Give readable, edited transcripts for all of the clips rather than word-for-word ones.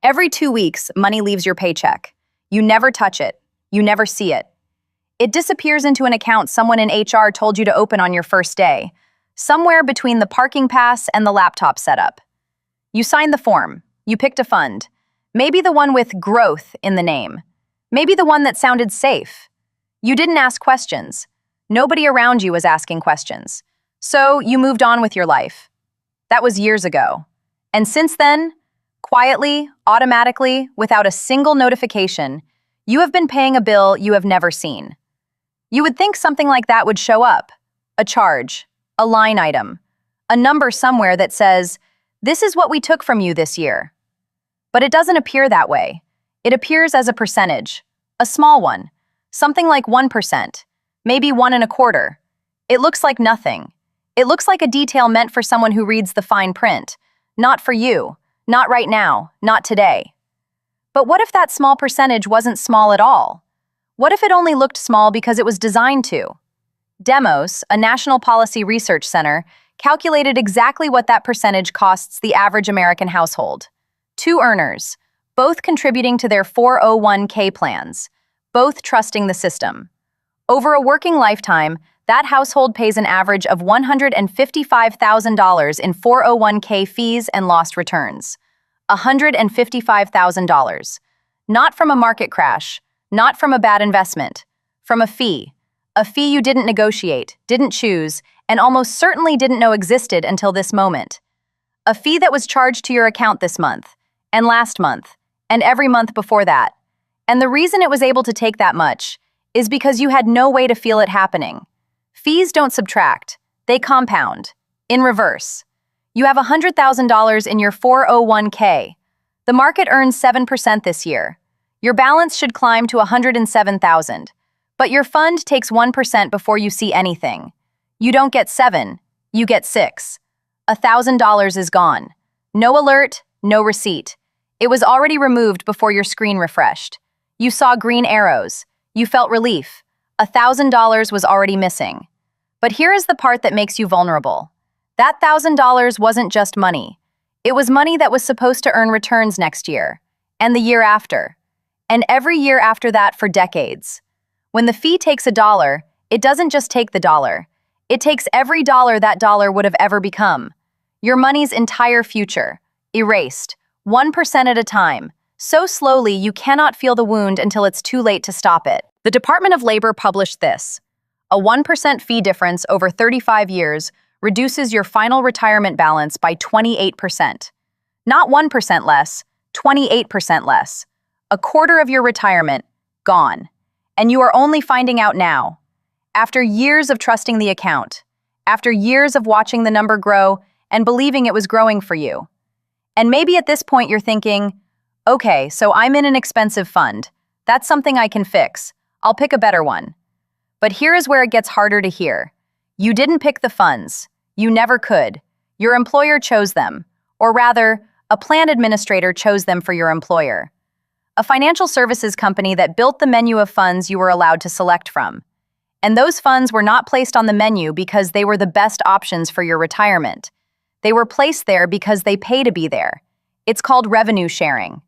Every 2 weeks, money leaves your paycheck. You never touch it. You never see it. It disappears into an account someone in HR told you to open on your first day, somewhere between the parking pass and the laptop setup. You signed the form. You picked a fund. Maybe the one with growth in the name. Maybe the one that sounded safe. You didn't ask questions. Nobody around you was asking questions. So you moved on with your life. That was years ago. And since then, quietly, automatically, without a single notification, you have been paying a bill you have never seen. You would think something like that would show up. A charge, a line item, a number somewhere that says, "This is what we took from you this year." But it doesn't appear that way. It appears as a percentage, a small one, something like 1%, maybe 1.25%. It looks like nothing. It looks like a detail meant for someone who reads the fine print. Not for you, not right now, not today. But what if that small percentage wasn't small at all? What if it only looked small because it was designed to? Demos, a national policy research center, calculated exactly what that percentage costs the average American household. 2 earners, both contributing to their 401k plans, both trusting the system. Over a working lifetime, that household pays an average of $155,000 in 401k fees and lost returns. $155,000. Not from a market crash, not from a bad investment, from a fee you didn't negotiate, didn't choose, and almost certainly didn't know existed until this moment. A fee that was charged to your account this month, and last month, and every month before that. And the reason it was able to take that much is because you had no way to feel it happening. Fees don't subtract, they compound, in reverse. You have $100,000 in your 401k. The market earns 7% this year. Your balance should climb to $107,000. But your fund takes 1% before you see anything. You don't get 7, you get 6. $1,000 is gone. No alert, no receipt. It was already removed before your screen refreshed. You saw green arrows. You felt relief. $1,000 was already missing. But here is the part that makes you vulnerable. That $1,000 wasn't just money. It was money that was supposed to earn returns next year, and the year after, and every year after that for decades. When the fee takes $1, it doesn't just take the dollar. It takes every dollar that dollar would have ever become. Your money's entire future, erased, 1% at a time, so slowly you cannot feel the wound until it's too late to stop it. The Department of Labor published this. A 1% fee difference over 35 years reduces your final retirement balance by 28%. Not 1% less, 28% less. A quarter of your retirement, gone. And you are only finding out now. After years of trusting the account, after years of watching the number grow and believing it was growing for you. And maybe at this point you're thinking, okay, so I'm in an expensive fund. That's something I can fix. I'll pick a better one. But here is where it gets harder to hear. You didn't pick the funds. You never could. Your employer chose them. Or rather, a plan administrator chose them for your employer. A financial services company that built the menu of funds you were allowed to select from. And those funds were not placed on the menu because they were the best options for your retirement. They were placed there because they pay to be there. It's called revenue sharing.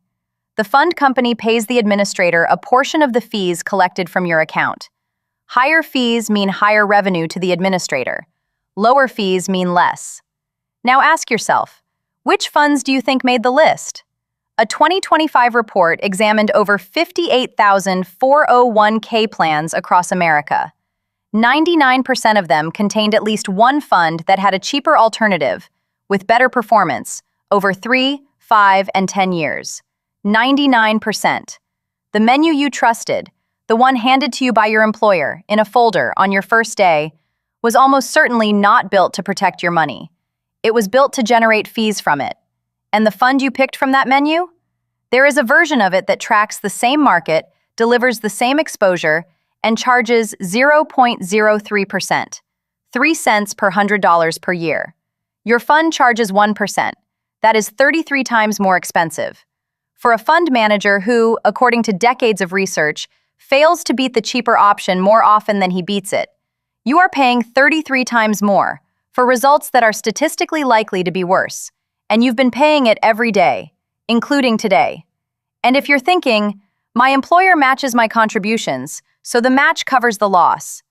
The fund company pays the administrator a portion of the fees collected from your account. Higher fees mean higher revenue to the administrator. Lower fees mean less. Now ask yourself, which funds do you think made the list? A 2025 report examined over 58,000 401k plans across America. 99% of them contained at least one fund that had a cheaper alternative, with better performance, over 3, 5, and 10 years. 99%. The menu you trusted, the one handed to you by your employer in a folder on your first day, was almost certainly not built to protect your money. It was built to generate fees from it. And the fund you picked from that menu? There is a version of it that tracks the same market, delivers the same exposure, and charges 0.03%, 3 cents per $100 per year. Your fund charges 1%. That is 33 times more expensive. For a fund manager who, according to decades of research, fails to beat the cheaper option more often than he beats it, you are paying 33 times more for results that are statistically likely to be worse. And you've been paying it every day, including today. And if you're thinking, my employer matches my contributions, so the match covers the loss.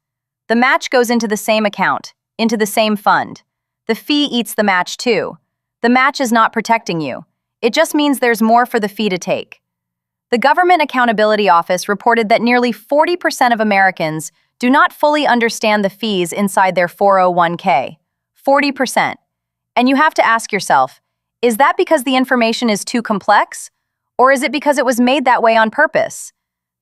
The match goes into the same account, into the same fund. The fee eats the match too. The match is not protecting you. It just means there's more for the fee to take. The Government Accountability Office reported that nearly 40% of Americans do not fully understand the fees inside their 401k. 40%. And you have to ask yourself, is that because the information is too complex? Or is it because it was made that way on purpose?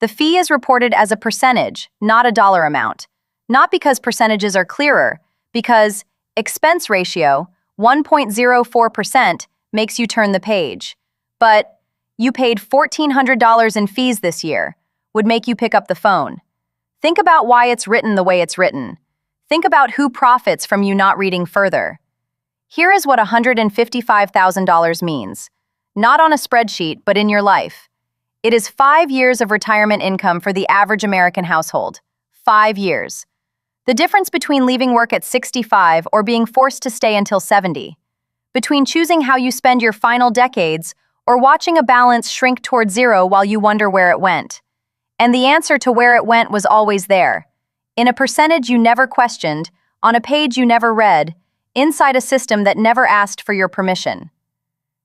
The fee is reported as a percentage, not a dollar amount. Not because percentages are clearer, because expense ratio, 1.04%, makes you turn the page. But you paid $1,400 in fees this year, would make you pick up the phone. Think about why it's written the way it's written. Think about who profits from you not reading further. Here is what $155,000 means. Not on a spreadsheet, but in your life. It is 5 years of retirement income for the average American household. 5 years. The difference between leaving work at 65 or being forced to stay until 70. Between choosing how you spend your final decades or watching a balance shrink toward zero while you wonder where it went. And the answer to where it went was always there. In a percentage you never questioned, on a page you never read, inside a system that never asked for your permission.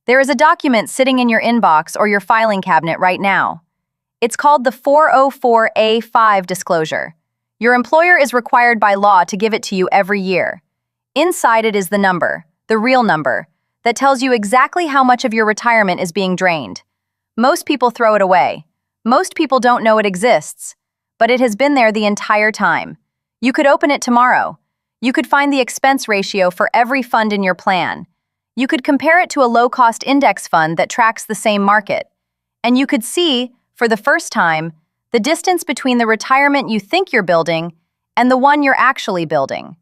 There is a document sitting in your inbox or your filing cabinet right now. It's called the 404A5 disclosure. Your employer is required by law to give it to you every year. Inside it is the number, the real number, that tells you exactly how much of your retirement is being drained. Most people throw it away. Most people don't know it exists. But it has been there the entire time. You could open it tomorrow. You could find the expense ratio for every fund in your plan. You could compare it to a low-cost index fund that tracks the same market. And you could see, for the first time, the distance between the retirement you think you're building and the one you're actually building.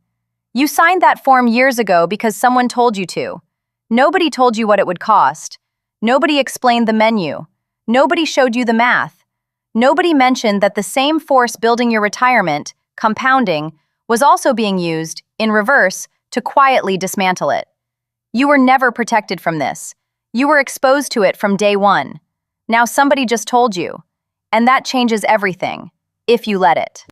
You signed that form years ago because someone told you to. Nobody told you what it would cost. Nobody explained the menu. Nobody showed you the math. Nobody mentioned that the same force building your retirement, compounding, was also being used, in reverse, to quietly dismantle it. You were never protected from this. You were exposed to it from day one. Now somebody just told you. And that changes everything, if you let it.